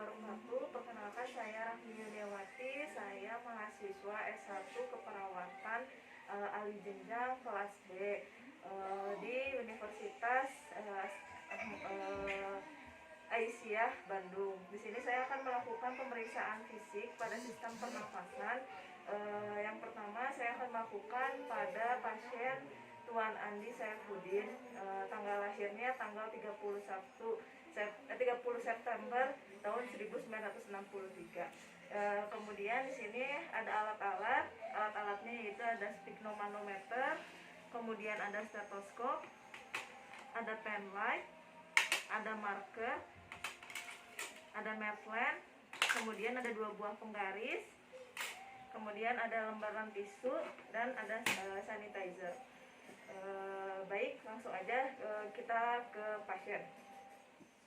wabarakatuh. Perkenalkan saya Rahmi Yuliawati. Saya mahasiswa S1 Keperawatan alih jenjang kelas B di Universitas Aisyah Bandung. Di sini saya akan melakukan pemeriksaan fisik pada sistem pernafasan. Yang pertama saya akan melakukan pada pasien Tuan Andi Saifuddin, tanggal lahirnya tanggal 30 September tahun 1963. Kemudian di sini ada alat-alatnya yaitu ada sphygmomanometer, kemudian ada stetoskop, ada pen light, ada marker, ada medline, kemudian ada 2 buah penggaris, kemudian ada lembaran tisu dan ada sanitizer. Baik, langsung aja kita ke pasien.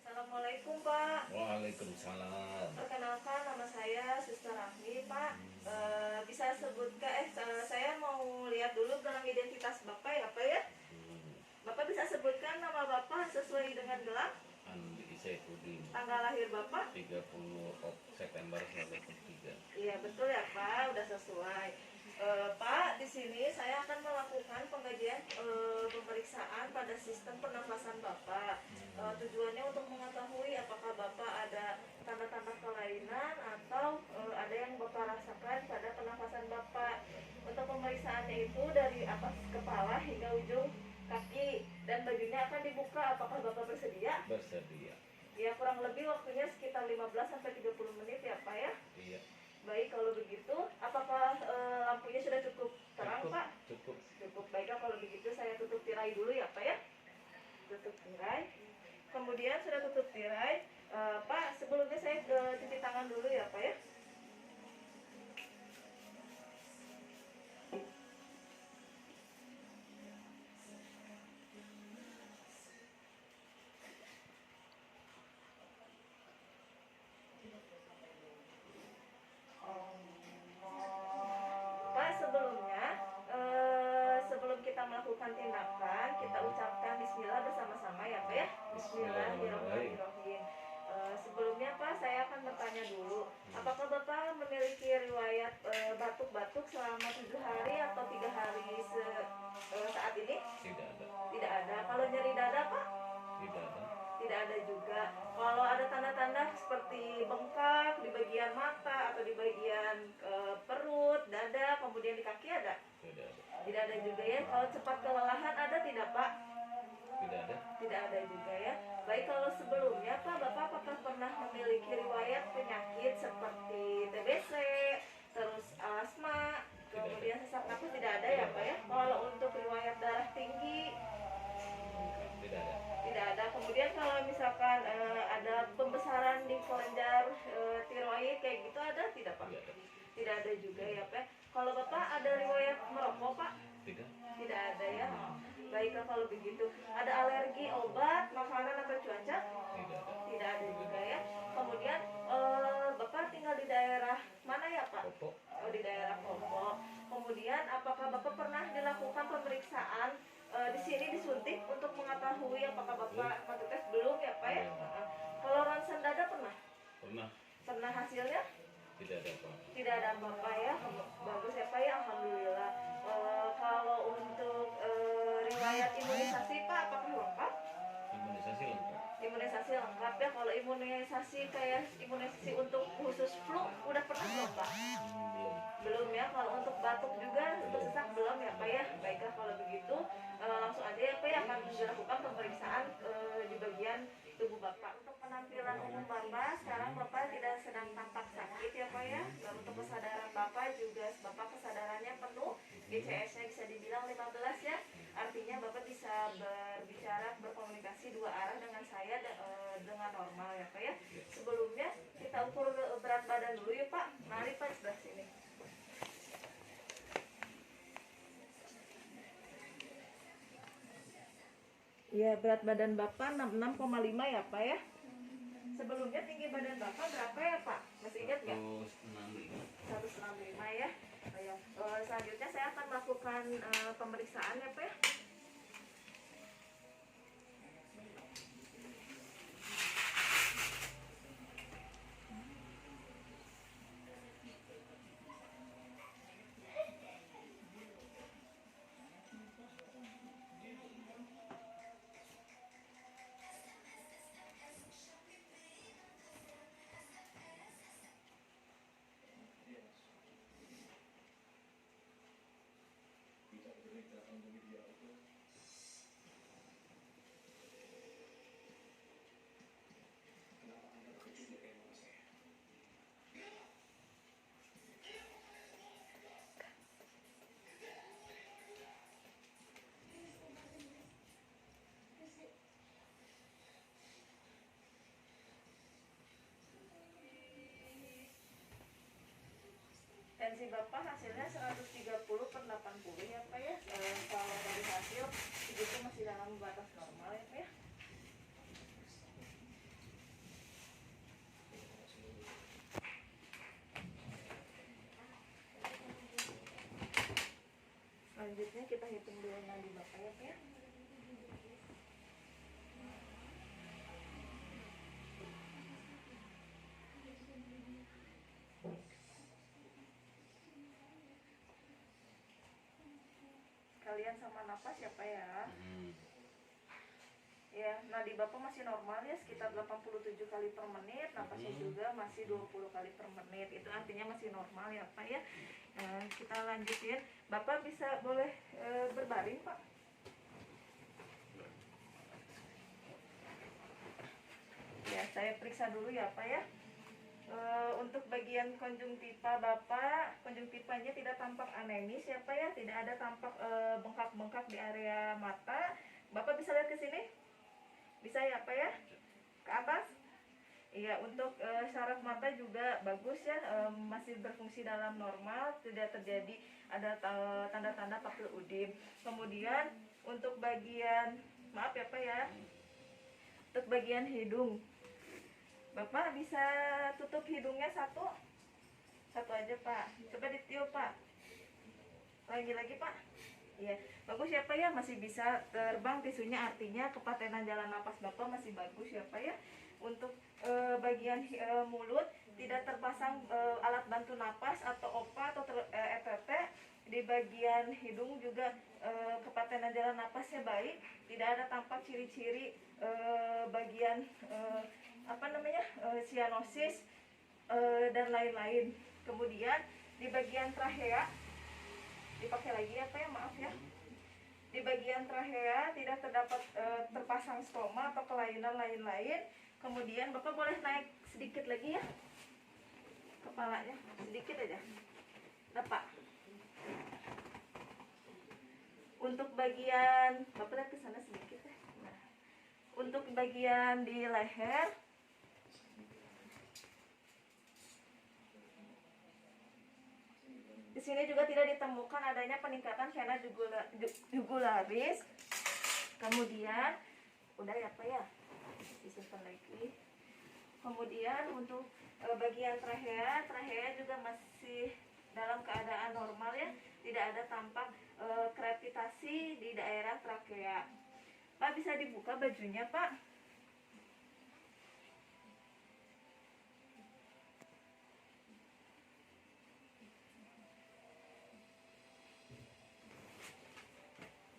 Assalamualaikum Pak. Waalaikumsalam. Perkenalkan, nama saya Suster Rahmi Pak. Bisa sebutkan, saya mau lihat dulu gelang identitas Bapak ya Pak ya. Bapak bisa sebutkan nama Bapak sesuai dengan gelang? Andi Saifuddin. Tanggal lahir Bapak? 30 September 1993. Iya betul ya Pak, udah sesuai. Pak, di sini saya akan melakukan pengkajian pemeriksaan pada sistem pernafasan Bapak. Tujuannya untuk mengetahui apakah Bapak ada tanda-tanda kelainan atau ada yang Bapak rasakan pada pernafasan Bapak. Untuk pemeriksaannya itu dari atas kepala hingga ujung kaki, dan bajunya akan dibuka. Apakah Bapak bersedia? Bersedia. Ya, kurang lebih waktunya sekitar 15-30 menit ya Pak ya. Iya. Baik, kalau begitu apakah lampunya sudah cukup terang Pak? Cukup. Cukup. Baik, kalau begitu saya tutup tirai dulu ya Pak ya. Tutup tirai. Kemudian sudah tutup tirai, Pak, sebelumnya saya cuci tangan dulu ya Pak ya. Pak, sebelumnya sebelum kita melakukan tindakan, kita ucapkan bismillah bersama-sama ya Pak ya. Bismillahirrahmanirrahim. Sebelumnya Pak, saya akan bertanya dulu, apakah Bapak memiliki riwayat batuk-batuk selama 7 hari atau 3 hari saat ini? Tidak ada. Tidak ada. Kalau nyeri dada Pak? Tidak ada. Tidak ada juga. Kalau ada tanda-tanda seperti bengkak di bagian mata atau di bagian perut, dada, kemudian di kaki ada? Tidak ada. Tidak ada juga ya. Kalau cepat kelelahan ada tidak Pak? Tidak ada. Tidak ada juga ya. Baik, kalau sebelumnya Pak, Bapak apakah pernah memiliki riwayat penyakit seperti TBC, terus asma, kemudian sesak nafas? Tidak ada ya Pak ya. Kalau untuk riwayat darah tinggi? Tidak ada. Tidak ada. Kemudian kalau misalkan ada pembesaran di kelenjar tiroid kayak gitu ada tidak Pak? Tidak ada. Tidak ada juga ya Pak. Kalau Bapak ada riwayat merokok Pak? Tidak. Tidak ada ya. Baiklah kalau begitu. Ada alergi obat, makanan atau cuaca? Tidak ada. Tidak ada juga ya. Kemudian Bapak tinggal di daerah mana ya Pak? Popok. Oh, di daerah Popo. Kemudian apakah Bapak pernah dilakukan pemeriksaan di sini disuntik untuk mengetahui apakah Bapak mau tes? Belum ya Pak ya? Kalau ronsen dada pernah? Pernah. Pernah hasilnya? Tidak ada apa. Tidak ada apa-apa ya. Bagus ya Pak ya, alhamdulillah. Kalau untuk riwayat imunisasi Pak, apakah lengkap? Imunisasi lengkap. Imunisasi lengkap ya. Kalau imunisasi kayak imunisasi untuk khusus flu udah pernah belum Pak? Belum. Belum ya. Kalau untuk batuk juga, untuk sesak belum ya Pak ya. Baiklah kalau begitu langsung aja ya Pak ya, akan dilakukan pemeriksaan di bagian tubuh Bapak. Untuk penampilan umum Bapak, sekarang Bapak tidak sedang tampak sakit ya Pak ya. Dan untuk kesadaran Bapak juga, Bapak kesadarannya penuh, GCS-nya bisa dibilang 15 ya. Artinya Bapak bisa berbicara, berkomunikasi 2 arah dengan saya dengan normal ya Pak ya. Sebelumnya kita ukur berat badan dulu ya Pak. Mari Pak, sebelah sini. Ya, berat badan Bapak 66,5 ya Pak ya. Sebelumnya tinggi badan Bapak berapa ya Pak? Masih ingat nggak? 165 ya. Selanjutnya saya akan melakukan pemeriksaan ya Pak ya. tensi Bapak hasilnya 130/80 ya Pak ya. Kalau dari hasil itu masih dalam batas normal ya Pak ya. Selanjutnya kita hitung dulu nadi Bapak ya Pak ya. Kalian sama napas ya Pak ya. Ya, nadi Bapak masih normal ya, sekitar 87 kali per menit. Napasnya juga masih 20 kali per menit. Itu artinya masih normal ya Pak ya. Kita lanjutin. Bapak bisa boleh berbaring Pak. Ya, saya periksa dulu ya Pak ya. Untuk bagian konjungtiva Bapak, konjungtivanya tidak tampak anemis ya Pak ya. Tidak ada tampak bengkak-bengkak di area mata. Bapak bisa lihat ke sini? Bisa ya Pak ya? Ke atas? Iya, untuk saraf mata juga bagus ya, masih berfungsi dalam normal, tidak terjadi ada tanda-tanda papil udin. Kemudian untuk bagian, maaf ya Pak ya, untuk bagian hidung, Bapak bisa tutup hidungnya satu aja Pak. Coba ditiup Pak. Lagi-lagi Pak. Iya, bagus ya Pak ya, masih bisa terbang tisunya, artinya kepatenan jalan napas Bapak masih bagus ya Pak ya. Untuk bagian mulut tidak terpasang alat bantu napas atau OPA atau EPP. Di bagian hidung juga kepatenan jalan napasnya baik, tidak ada tampak ciri-ciri bagian sianosis dan lain-lain. Kemudian di bagian trachea dipakai lagi ya Pak ya, maaf ya. Di bagian trachea tidak terdapat terpasang stoma atau kelainan lain-lain. Kemudian Bapak boleh naik sedikit lagi ya kepalanya, sedikit aja. Nah Pak, untuk bagian Bapak lihat ke sana sedikit ya. Nah, untuk bagian di leher, di sini juga tidak ditemukan adanya peningkatan vena jugularis. Kemudian udah ya Pak ya, disimpan lagi. Kemudian untuk bagian trachea juga masih dalam keadaan normal ya, tidak ada tampak krepitasi di daerah trachea. Pak bisa dibuka bajunya Pak.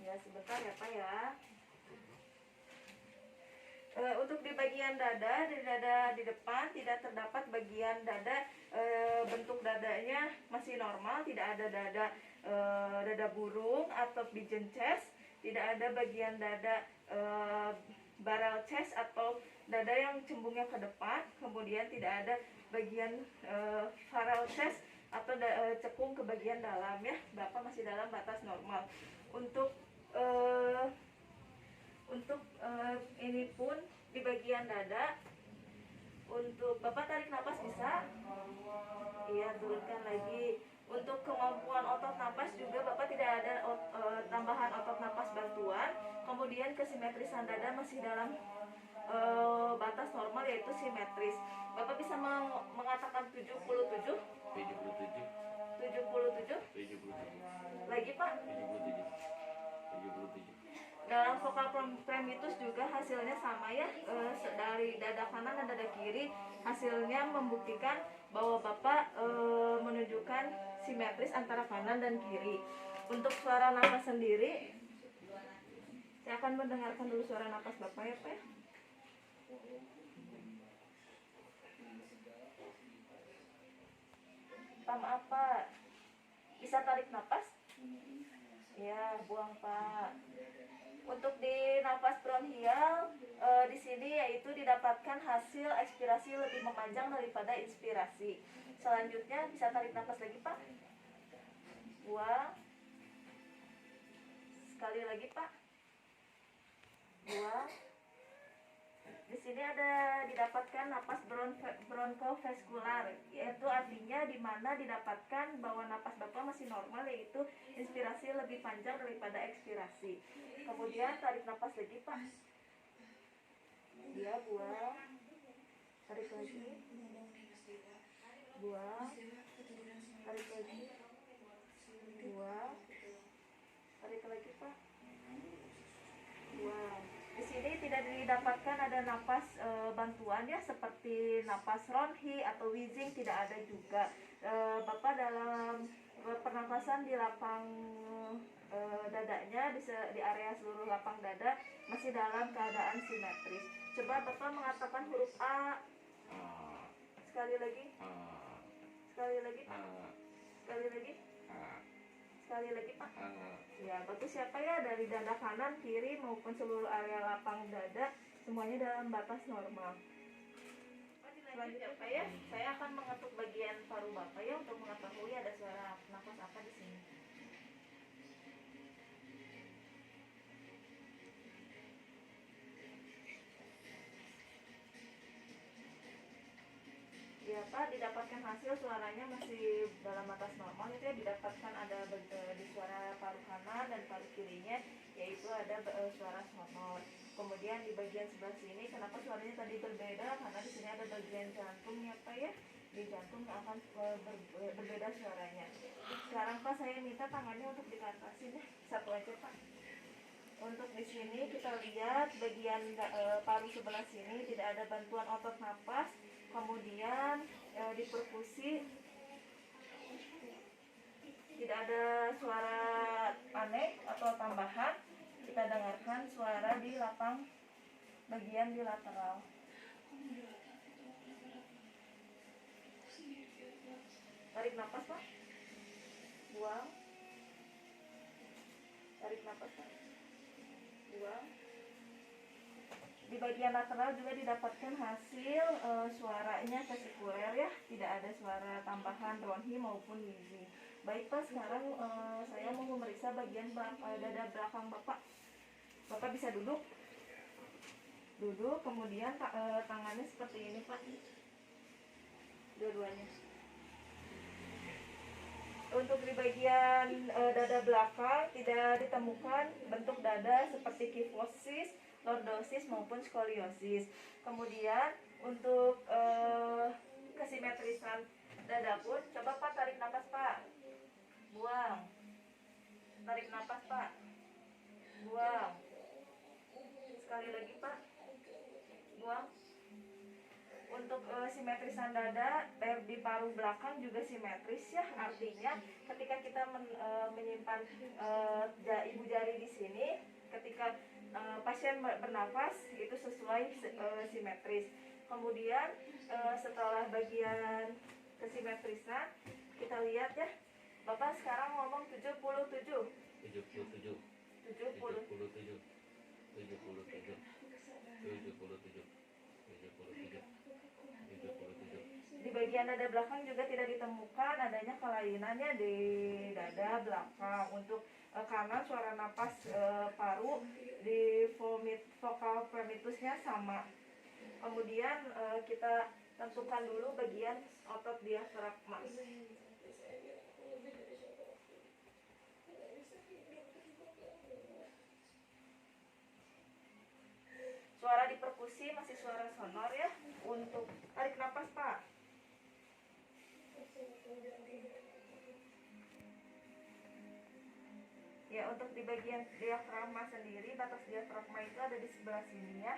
Ya sebentar ya Pak ya. Untuk di bagian dada, di depan tidak terdapat bagian dada, bentuk dadanya masih normal, tidak ada dada burung atau pigeon chest, tidak ada bagian dada barrel chest atau dada yang cembungnya ke depan, kemudian tidak ada bagian barrel chest atau cekung ke bagian dalam ya. Bapak masih dalam batas normal. Untuk ini pun di bagian dada, untuk Bapak tarik napas bisa? Iya, turunkan lagi. Untuk kemampuan otot napas juga Bapak tidak ada tambahan otot napas bantuan. Kemudian kesimetrisan dada masih dalam batas normal, yaitu simetris. Bapak bisa mengatakan 77? 77? Lagi Pak? 77. Dalam vokal primitus juga hasilnya sama ya, dari dada kanan dan dada kiri hasilnya membuktikan bahwa Bapak menunjukkan simetris antara kanan dan kiri. Untuk suara nafas sendiri, saya akan mendengarkan dulu suara nafas Bapak ya Pak ya. Pak maaf Pak, bisa tarik nafas? Ya, buang Pak. Untuk di nafas bronhial di sini yaitu didapatkan hasil ekspirasi lebih memanjang daripada inspirasi. Selanjutnya bisa tarik nafas lagi Pak. Buang. Sekali lagi Pak. Buang. Di sini ada didapatkan nafas bronchovascular, yaitu artinya di mana didapatkan bahwa napas Bapak masih normal, yaitu inspirasi lebih panjang daripada ekspirasi. Kemudian tarik napas lagi Pak. Dia buang, tarik lagi, buang, tarik lagi, buang, tarik lagi Pak, buang. Di sini tidak didapatkan ada napas bantuan ya, seperti napas ronhi atau wheezing, tidak ada juga. Bapak dalam pernapasan di lapang dadanya, di area seluruh lapang dada masih dalam keadaan simetris. Coba Bapak mengatakan huruf A. Sekali lagi. Sekali lagi Pak. Sekali lagi. Sekali lagi Pak. Ya, bagus ya Pak ya, dari dada kanan, kiri maupun seluruh area lapang dada semuanya dalam batas normal. Selanjutnya Pak ya, saya akan mengetuk bagian paru Bapak ya untuk mengetahui ada suara nafas apa di sini. Ya Pak, didapatkan hasil suaranya masih dalam batas normal itu ya, didapatkan ada di suara paru kanan dan paru kirinya, yaitu ada suara sonor. Kemudian di bagian sebelah sini, kenapa suaranya tadi berbeda? Karena di sini ada bagian jantung ya Pak ya, di jantung akan berbeda suaranya. Sekarang Pak, saya minta tangannya untuk dikartasin ya, satu aja Pak. Untuk di sini kita lihat bagian paru sebelah sini tidak ada bantuan otot napas. Kemudian di perkusi tidak ada suara aneh atau tambahan. Kita dengarkan suara di lapang bagian di lateral. Tarik nafas Pak. Buang. Tarik nafas Pak. Buang. Di bagian lateral juga didapatkan hasil suaranya vesikuler ya, tidak ada suara tambahan ronhi maupun wheezing. Baik Pak, sekarang saya mau memeriksa bagian dada belakang Bapak. Bapak bisa duduk. Duduk, kemudian tangannya seperti ini Pak, dua-duanya. Untuk di bagian dada belakang tidak ditemukan bentuk dada seperti kifosis, lordosis maupun skoliosis. Kemudian untuk kesimetrisan dada pun, coba Pak tarik nafas Pak, buang, tarik nafas Pak, buang, sekali lagi Pak, buang. Untuk simetrisan dada di paru belakang juga simetris ya, artinya ketika kita menyimpan ibu jari di sini, ketika pasien bernafas itu sesuai simetris. Kemudian setelah bagian kesimetrisan, kita lihat ya, Bapak sekarang ngomong 77. 77. 77. Di bagian dada belakang juga tidak ditemukan adanya kelainannya di dada belakang. Untuk kanan suara napas paru di vokal primitusnya sama. Kemudian kita tentukan dulu bagian otot diafragma. Suara di perkusi masih suara sonor ya. Untuk tarik nafas Pak. Ya, untuk di bagian diafragma sendiri, batas diafragma itu ada di sebelah sini ya.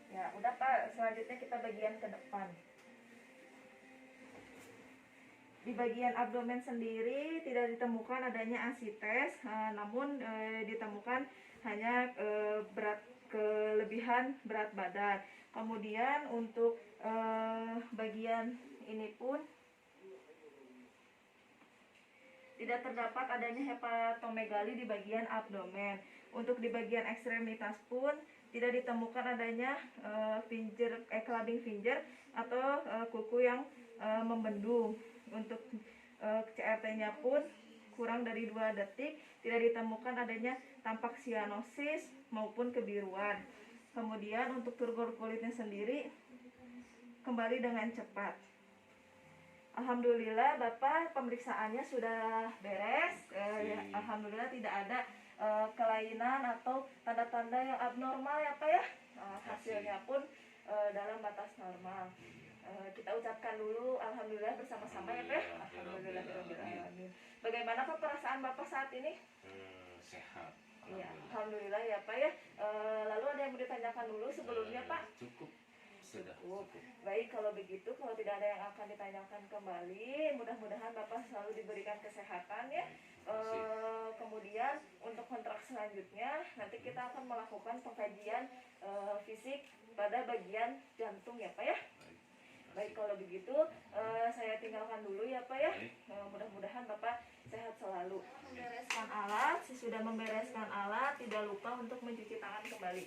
Ya, udah Pak, selanjutnya kita bagian ke depan. Di bagian abdomen sendiri tidak ditemukan adanya asites, namun ditemukan hanya kelebihan berat badan. Kemudian untuk bagian ini pun tidak terdapat adanya hepatomegali di bagian abdomen. Untuk di bagian ekstremitas pun tidak ditemukan adanya clubbing finger atau kuku yang membendung. Untuk CRT-nya pun kurang dari 2 detik, tidak ditemukan adanya tampak sianosis maupun kebiruan. Kemudian untuk turgor kulitnya sendiri kembali dengan cepat. Alhamdulillah Bapak pemeriksaannya sudah beres. Ya, alhamdulillah tidak ada kelainan atau tanda-tanda yang abnormal ya Pak ya. Hasilnya pun dalam batas normal. Kita ucapkan dulu alhamdulillah bersama-sama ya Pak ya. Alhamdulillahirobbilalamin. Bagaimana Pak perasaan Bapak saat ini? Sehat. Iya, alhamdulillah ya Pak ya. Lalu ada yang mau ditanyakan dulu sebelumnya Pak? Cukup. Sudah. Cukup. Baik, kalau begitu, kalau tidak ada yang akan ditanyakan kembali, mudah-mudahan Bapak selalu diberikan kesehatan ya. Kemudian untuk kontrak selanjutnya nanti kita akan melakukan pengkajian fisik pada bagian jantung ya Pak ya. Baik, kalau begitu saya tinggalkan dulu ya Pak ya. Mudah-mudahan Bapak sehat selalu. Membereskan alat, sesudah membereskan alat tidak lupa untuk mencuci tangan kembali.